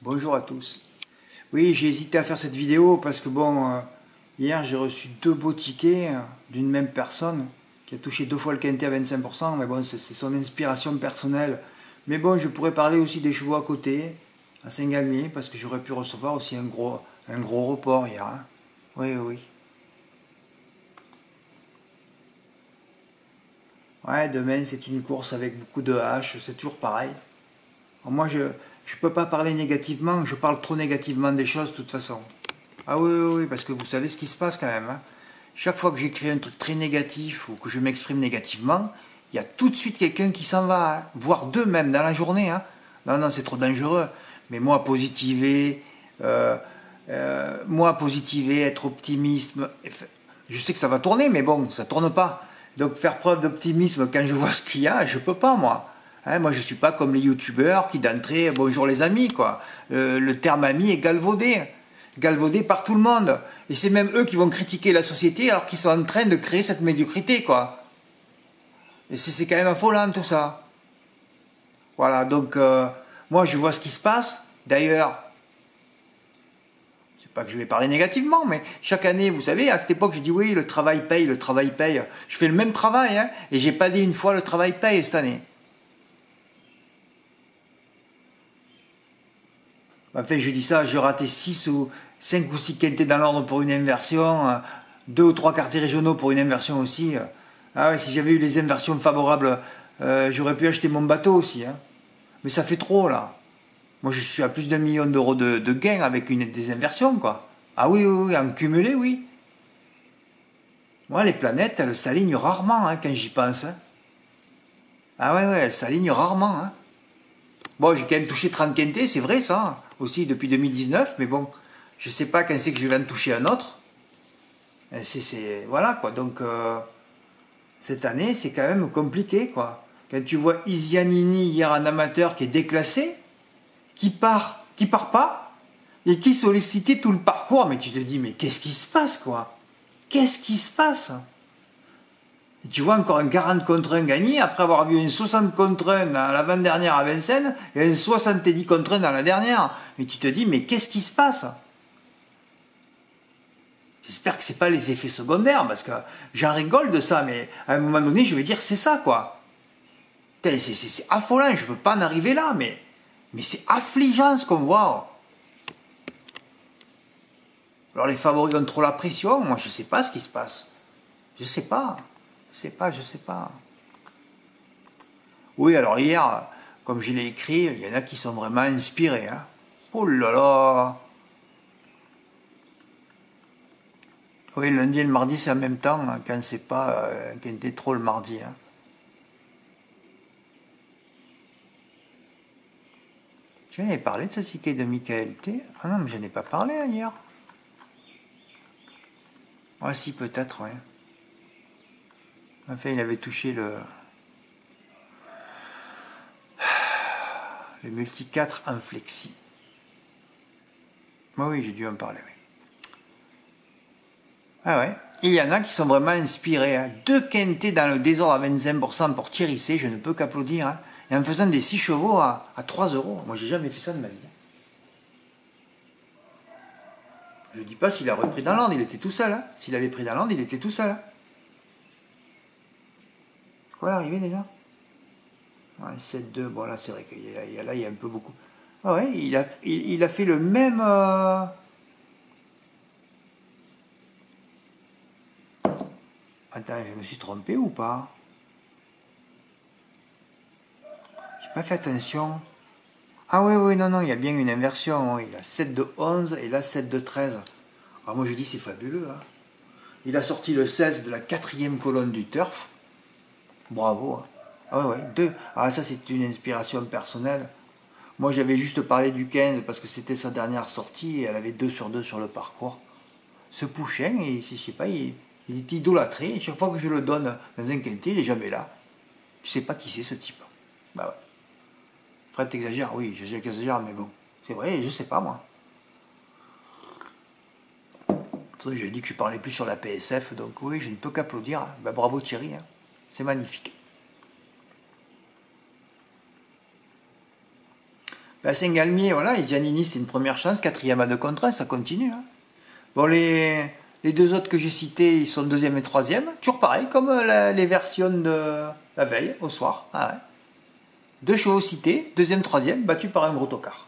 Bonjour à tous. Oui, j'ai hésité à faire cette vidéo parce que bon, hier j'ai reçu 2 beaux tickets d'une même personne qui a touché 2 fois le quintet à 25%, mais bon, c'est son inspiration personnelle. Mais bon, je pourrais parler aussi des chevaux à côté, à Saint-Galmier, parce que j'aurais pu recevoir aussi un gros report hier. Hein. Oui, oui. Ouais, demain c'est une course avec beaucoup de haches, c'est toujours pareil. Moi, je ne peux pas parler négativement, je parle trop négativement des choses de toute façon. Ah oui, oui, oui, parce que vous savez ce qui se passe quand même. Hein. Chaque fois que j'écris un truc très négatif ou que je m'exprime négativement, il y a tout de suite quelqu'un qui s'en va, hein. Voire deux même dans la journée. Hein. Non, non, c'est trop dangereux. Mais moi positiver, être optimiste, je sais que ça va tourner, mais bon, ça tourne pas. Donc faire preuve d'optimisme quand je vois ce qu'il y a, je peux pas moi. Hein, moi je suis pas comme les youtubeurs qui d'entrée, bonjour les amis quoi. Le terme ami est galvaudé par tout le monde. Et c'est même eux qui vont critiquer la société alors qu'ils sont en train de créer cette médiocrité quoi. Et c'est quand même affolant tout ça. Voilà, donc moi je vois ce qui se passe. D'ailleurs, pas que je vais parler négativement, mais chaque année, vous savez, à cette époque, je dis oui, le travail paye, le travail paye. Je fais le même travail, hein, et j'ai pas dit une fois le travail paye cette année. En fait, je dis ça, j'ai raté 5 ou 6 quintés dans l'ordre pour une inversion, 2 ou 3 quartiers régionaux pour une inversion aussi. Ah ouais, si j'avais eu les inversions favorables, j'aurais pu acheter mon bateau aussi. Hein. Mais ça fait trop là. Moi, je suis à plus d'1 million d'euros de gains avec des inversions, quoi. Ah oui, oui, oui, en cumulé, oui. Moi, les planètes, elles s'alignent rarement, hein, quand j'y pense. Hein. Ah ouais, ouais, elles s'alignent rarement. Hein. Bon, j'ai quand même touché 30 quintés, c'est vrai, ça, aussi, depuis 2019, mais bon, je sais pas quand c'est que je vais en toucher un autre. Voilà, quoi, donc, cette année, c'est quand même compliqué, quoi. Quand tu vois Isianini, hier, en amateur, qui est déclassé, qui part pas, et qui sollicitait tout le parcours, mais tu te dis, mais qu'est-ce qui se passe, quoi? Qu'est-ce qui se passe? Et tu vois encore un 40 contre 1 gagné, après avoir vu un 60 contre 1 dans l'avant-dernière à Vincennes, et un 70 contre 1 dans la dernière. Mais tu te dis, mais qu'est-ce qui se passe? J'espère que c'est pas les effets secondaires, parce que j'en rigole de ça, mais à un moment donné, je vais dire, c'est ça, quoi. C'est affolant, je veux pas en arriver là, mais c'est affligeant ce qu'on voit. Alors les favoris ont trop la pression, moi je sais pas ce qui se passe. Je sais pas. Je sais pas. Oui, alors hier, comme je l'ai écrit, il y en a qui sont vraiment inspirés. Hein. Oh là là. Oui, le lundi et le mardi, c'est en même temps, hein, quand c'est pas un quintet trop le mardi. Hein. Tu en avais parlé de ce ticket de Michael T. Ah non, mais je n'en ai pas parlé hein, hier. Ah si, peut-être, oui. Enfin, il avait touché le multi 4 en flexi. Oui, oui, j'ai dû en parler, oui. Ah ouais. Il y en a qui sont vraiment inspirés. Hein. 2 quintés dans le désordre à 25% pour Thierry C, je ne peux qu'applaudir. Hein. Et en faisant des 6 chevaux à 3 euros. Moi, j'ai jamais fait ça de ma vie. Je ne dis pas s'il a repris dans l'ordre, il était tout seul. Hein. S'il avait pris dans l'ordre, il était tout seul. Hein. C'est quoi l'arrivée déjà? 7-2, bon là c'est vrai qu'il y a un peu beaucoup. Ah ouais, il a fait le même... Attends, je me suis trompé ou pas? J'ai pas fait attention. Ah oui, oui, non, non, il y a bien une inversion. Il a 7 de 11 et là 7 de 13. Alors moi je dis c'est fabuleux. Hein. Il a sorti le 16 de la 4e colonne du turf. Bravo. Hein. Ah ouais, ouais, 2. Ah ça c'est une inspiration personnelle. Moi j'avais juste parlé du 15 parce que c'était sa dernière sortie et elle avait 2 sur 2 sur le parcours. Ce Pouchin, je sais pas, il est idolâtré. Et chaque fois que je le donne dans un quintet, il n'est jamais là. Je sais pas qui c'est ce type. Bah ouais. Fred, t'exagères, oui, j'exagère, mais bon. C'est vrai, je sais pas moi. J'ai dit que je parlais plus sur la PSF, donc oui, je ne peux qu'applaudir. Bah, bravo Thierry, hein. C'est magnifique. À Saint-Galmier, voilà, Giannini, c'était une première chance, quatrième à 2 contre 1, ça continue. Hein. Bon, les deux autres que j'ai cités, ils sont deuxième et troisième, toujours pareil, comme les versions de la veille, au soir. Ah ouais. 2 chevaux cités, deuxième, troisième, battus par un gros tocard.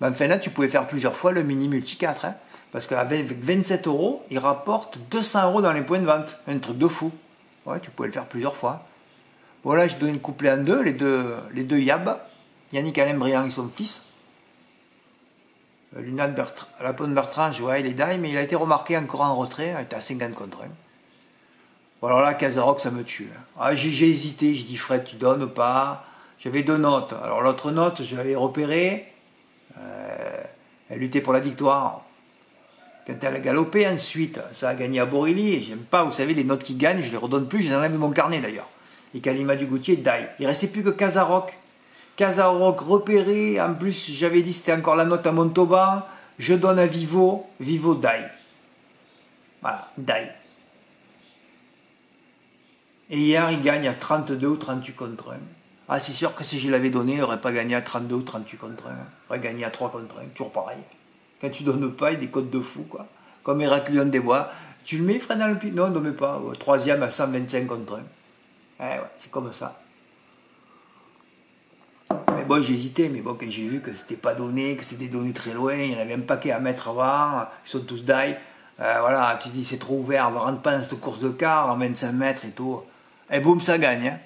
Ben, enfin là, tu pouvais faire plusieurs fois le mini multi 4, hein, parce qu'avec 27 €, il rapporte 200 € dans les points de vente. Un truc de fou. Ouais, tu pouvais le faire plusieurs fois. Bon, là, je donne une couplée en deux, les deux Yab. Yannick Alain Briand et son fils. Lunat Lapone Bertrand, ouais, il est die, mais il a été remarqué encore en retrait, il était à 50 contre 1. Bon, alors là, Kazarock, ça me tue. Ah, j'ai hésité, j'ai dit Fred, tu donnes ou pas? J'avais 2 notes. Alors l'autre note, je l'avais repérée. Elle luttait pour la victoire. Quand elle a galopé, ensuite, ça a gagné à Borilly. Et j'aime pas, vous savez, les notes qui gagnent, je les redonne plus, je les enlève de mon carnet d'ailleurs. Et Kalima Dugoutier, die. Il restait plus que Kazarock. Kazarock repéré, en plus j'avais dit c'était encore la note à Montauban, je donne à Vivo, Vivo die. Voilà, die. Et hier il gagne à 32 ou 38 contre 1. Ah c'est sûr que si je l'avais donné, il n'aurait pas gagné à 32 ou 38 contre 1. Il aurait gagné à 3 contre 1, toujours pareil. Quand tu donnes pas, il y a des codes de fou quoi. Comme Héraclion des Bois. Tu le mets Fred dans le pied? Non, ne le mets pas. Troisième à 125 contre 1. Eh ouais, c'est comme ça. Mais bon, j'ai hésité, mais bon, quand j'ai vu que c'était pas donné, que c'était donné très loin, il y en avait un paquet à mettre avant, ils sont tous die. Voilà, tu dis c'est trop ouvert, on va rentrer pas dans cette course de car en 25 mètres et tout. Et boum, ça gagne.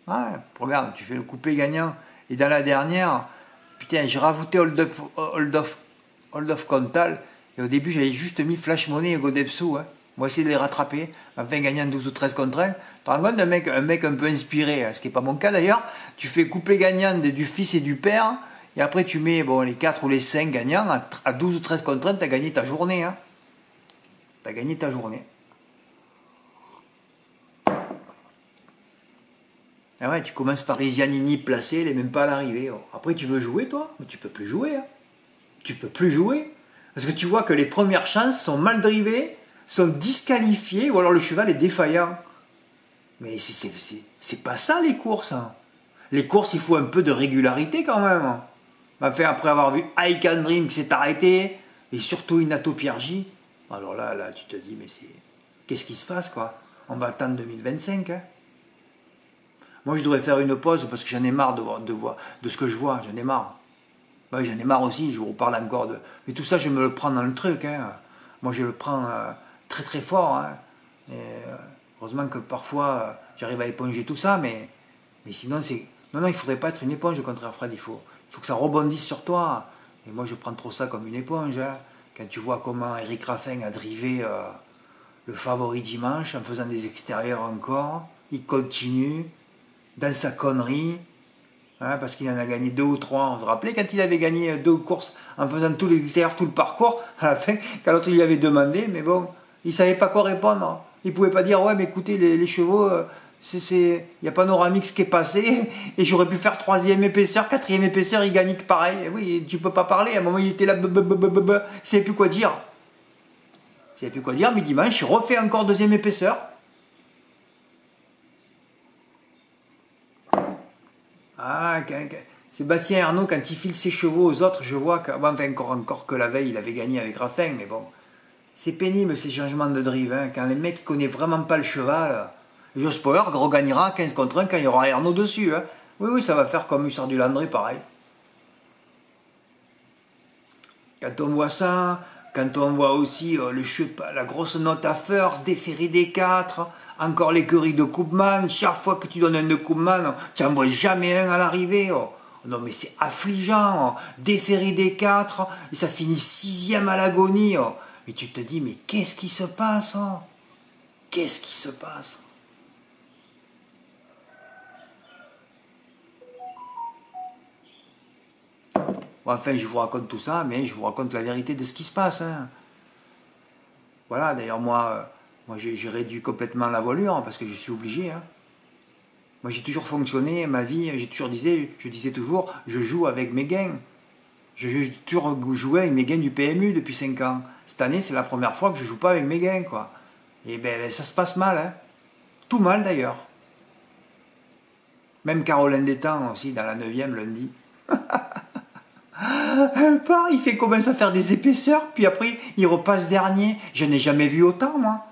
Hein. Ouais, regarde, tu fais le coupé gagnant. Et dans la dernière, putain, j'ai rajouté Hold of Cantal. Et au début, j'avais juste mis Flash Money et Godepsou. Hein. On va essayer de les rattraper. Enfin, gagnant 12 ou 13 contre 1. Tu te rends compte, un mec un peu inspiré, hein, ce qui n'est pas mon cas d'ailleurs. Tu fais couplet gagnant du fils et du père. Et après, tu mets bon, les 4 ou les 5 gagnants. À 12 ou 13 contre 1, tu as gagné ta journée. Hein. Tu as gagné ta journée. Ah ouais, tu commences par les Giannini placés, elle n'est même pas à l'arrivée. Après, tu veux jouer, toi? Mais tu peux plus jouer. Hein. Tu peux plus jouer. Parce que tu vois que les premières chances sont mal drivées, sont disqualifiées, ou alors le cheval est défaillant. Mais c'est pas ça, les courses. Hein. Les courses, il faut un peu de régularité, quand même. Enfin, après avoir vu I Can Dream qui s'est arrêté, et surtout Inato Piergi, alors là, tu te dis, mais c'est... Qu'est-ce qui se passe, quoi? On va attendre 2025, hein. Moi, je devrais faire une pause parce que j'en ai marre de ce que je vois. J'en ai marre. Ben, j'en ai marre aussi, je vous reparle encore de... Mais tout ça, je me le prends dans le truc. Hein. Moi, je le prends très très fort. Hein. Et, heureusement que parfois, j'arrive à éponger tout ça, mais sinon, c'est... Non, il ne faudrait pas être une éponge, au contraire, Fred. Il faut que ça rebondisse sur toi. Et moi, je prends trop ça comme une éponge. Hein. Quand tu vois comment Eric Raffin a drivé le favori dimanche en faisant des extérieurs encore, il continue dans sa connerie, hein, parce qu'il en a gagné 2 ou 3. On se rappelait quand il avait gagné 2 courses en faisant tout l'extérieur, tout le parcours, à la fin, quand l'autre lui avait demandé, mais bon, il ne savait pas quoi répondre. Il ne pouvait pas dire, ouais, mais écoutez, les chevaux, il y a Panoramix qui est passé, et j'aurais pu faire 3e épaisseur, 4e épaisseur, il gagne pareil. Et oui, tu ne peux pas parler, à un moment il était là, il ne savait plus quoi dire. Il ne savait plus quoi dire, mais dimanche, il refait encore 2e épaisseur. Ah, Sébastien Arnaud, quand il file ses chevaux aux autres, je vois que, enfin, encore que la veille, il avait gagné avec Raffin, mais bon, c'est pénible ces changements de drive. Hein, quand les mecs ne connaissent vraiment pas le cheval, Joe Spoiler regagnera 15 contre 1 quand il y aura Arnaud dessus. Hein. Oui, ça va faire comme Hussard du Landry, pareil. Quand on voit ça, quand on voit aussi la grosse note à First, déféré des 4, encore l'écurie de Koopman, chaque fois que tu donnes un de Koopman, tu n'en vois jamais un à l'arrivée. Oh. Non mais c'est affligeant, oh. Déféré des 4, et ça finit 6e à l'agonie. Oh. Et tu te dis, mais qu'est-ce qui se passe? Oh. Qu'est-ce qui se passe? Bon, enfin, je vous raconte tout ça, mais je vous raconte la vérité de ce qui se passe. Hein. Voilà, d'ailleurs, moi j'ai réduit complètement la voilure, parce que je suis obligé. Hein. Moi, j'ai toujours fonctionné, ma vie, je disais toujours, je joue avec mes gains. J'ai toujours joué avec mes gains du PMU depuis 5 ans. Cette année, c'est la première fois que je joue pas avec mes gains, quoi. Et ben, ça se passe mal, hein. Tout mal d'ailleurs. Même Caroline Détang aussi, dans la 9e lundi. Elle part, il fait commence à faire des épaisseurs, puis après il repasse dernier. Je n'ai jamais vu autant, moi.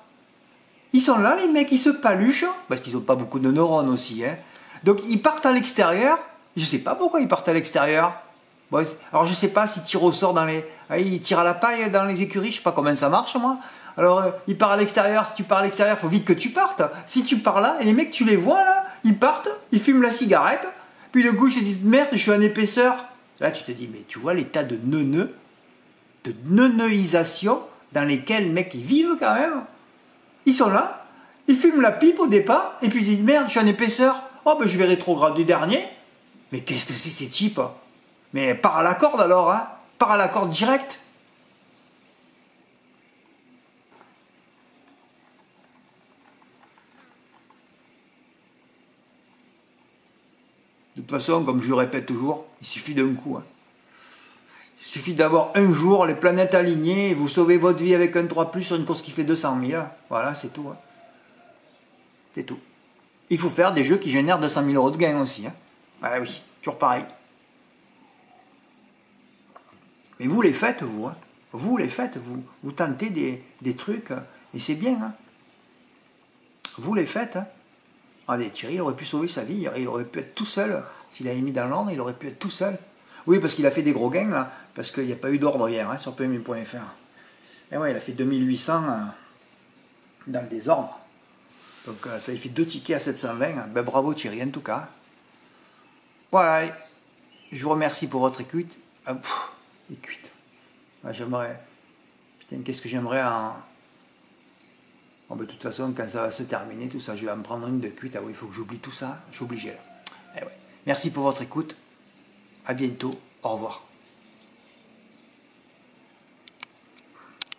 Ils sont là, les mecs, ils se paluchent, parce qu'ils n'ont pas beaucoup de neurones aussi. Hein. Donc ils partent à l'extérieur. Je ne sais pas pourquoi ils partent à l'extérieur. Bon, alors je ne sais pas s'ils tirent au sort dans les... Ils tirent à la paille dans les écuries, je ne sais pas comment ça marche, moi. Alors ils partent à l'extérieur, si tu pars à l'extérieur, il faut vite que tu partes. Si tu pars là, et les mecs, tu les vois là, ils partent, ils fument la cigarette, puis le coup ils se disent, merde, je suis en épaisseur. Là tu te dis, mais tu vois l'état de neuneux, de neuneuisation dans lesquels les mecs ils vivent quand même. Ils sont là, ils fument la pipe au départ, et puis ils disent, merde, je suis en épaisseur. Oh ben je vais rétrograder dernier. Mais qu'est-ce que c'est ces types? Mais pars à la corde alors, hein. Pars à la corde direct. De toute façon, comme je le répète toujours, il suffit d'un coup. Hein. Il suffit d'avoir un jour les planètes alignées et vous sauvez votre vie avec un 3+ sur une course qui fait 200 000. Voilà, c'est tout. Hein. C'est tout. Il faut faire des jeux qui génèrent 200 000 euros de gain aussi. Hein. Ah oui, toujours pareil. Mais vous les faites, vous. Hein. Vous les faites, vous tentez des trucs et c'est bien. Hein. Vous les faites. Hein. Allez, Thierry, il aurait pu sauver sa vie, il aurait pu être tout seul. S'il avait mis dans l'ordre, il aurait pu être tout seul. Oui, parce qu'il a fait des gros gains, là, parce qu'il n'y a pas eu d'ordre hier hein, sur PMU.fr. Et ouais, il a fait 2800 dans le désordre. Donc ça lui fait 2 tickets à 720. Ben, bravo Thierry, en tout cas. Voilà, je vous remercie pour votre écoute. Écoute. J'aimerais... Putain, qu'est-ce que j'aimerais en... Bon, ben, de toute façon, quand ça va se terminer, tout ça, je vais en prendre une de cuite. Ah oui, il faut que j'oublie tout ça. Je suis obligé là. Eh ouais. Merci pour votre écoute. À bientôt. Au revoir.